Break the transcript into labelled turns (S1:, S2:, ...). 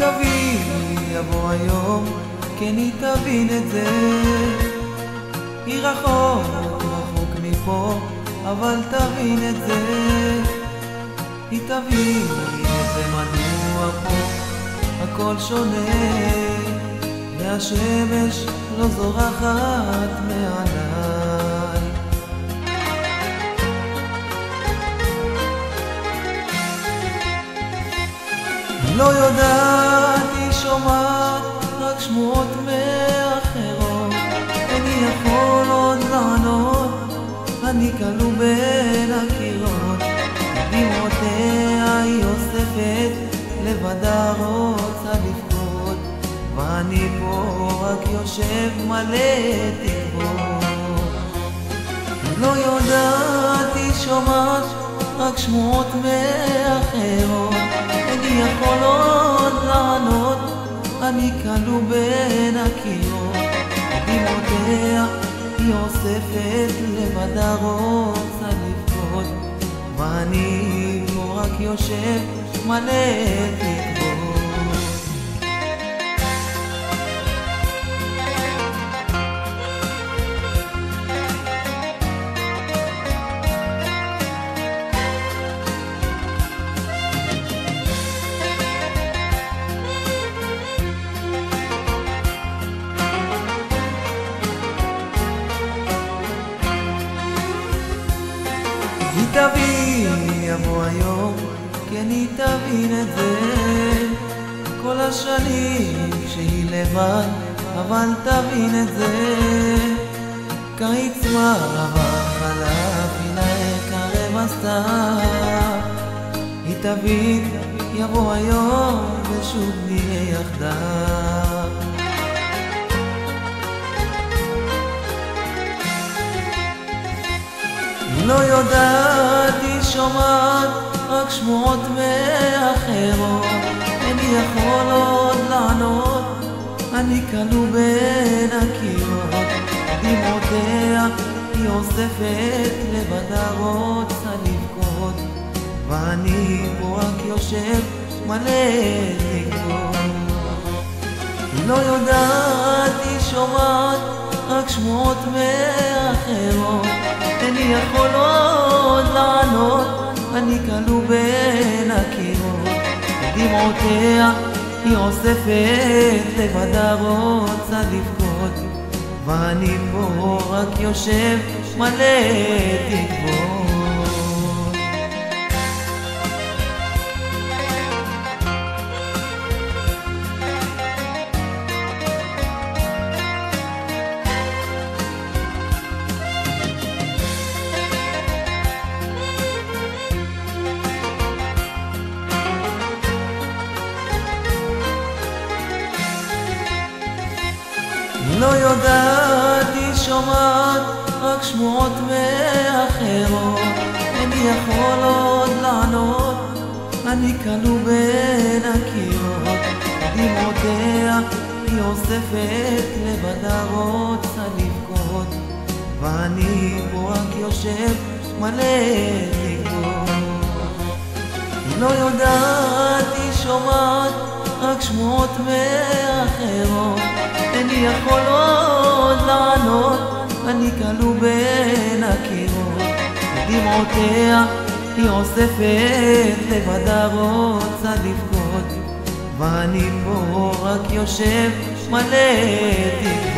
S1: תבין, יבוא היום, כן היא תבין את זה. היא רחוק, רחוק מפה, אבל תבין את זה. היא תבין את זה מדוע פה הכל שונה, והשמש לא זורחת מעליי. לא יודעת, היא שומעת רק שמועות מאחרות. איני יכול עוד לענות, אני כלוא בין הקירות. דמעותיה היא אוספת, לבדה רוצה לבכות, ואני פה רק יושב מלא תקוות. לא יודעת, היא שומעת רק שמועות מאחרות. איני יכול עוד לענות, אני כלוא בין הקירות. דמעותיה היא אוספת, לבדה רוצה לבכות, ואני פה רק יושב מלא תקוות. היא תבין, יבוא היום, כן היא תבין את זה. כל השנים שהיא לבד, אבל תבין את זה. קיץ מערבה חלף, הנה קרב הסתיו. היא תבין, יבוא היום, ושוב נהיה יחדיו. לא יודעת, היא שומעת רק שמועות מאחרות. איני יכול עוד לענות, אני כלוא בין הקירות. דמעותיה היא אוספת, לבדה רוצה לבכות, ואני פה רק יושב מלא תקוות. לא יודעת, היא שומעת רק שמועות מאחרות. איני יכול עוד לענות, אני כלוא בין הקירות. דמעותיה היא אוספת, לבדה רוצה לבכות, ואני פה רק יושב מלא תקוות. לא יודעת, היא שומעת רק שמועות מאחרות. איני יכול עוד לענות, אני כלוא בין הקירות. דמעותיה היא אוספת, לבדה רוצה לבכות, ואני פה רק יושב מלא תקוות. לא יודעת, היא שומעת רק שמועות מאחרות. איני יכול עוד לענות, אני כלוא בין הקירות. דמעותיה היא אוספת, לבדה רוצה לבכות, ואני פה רק יושב מלא תקוות.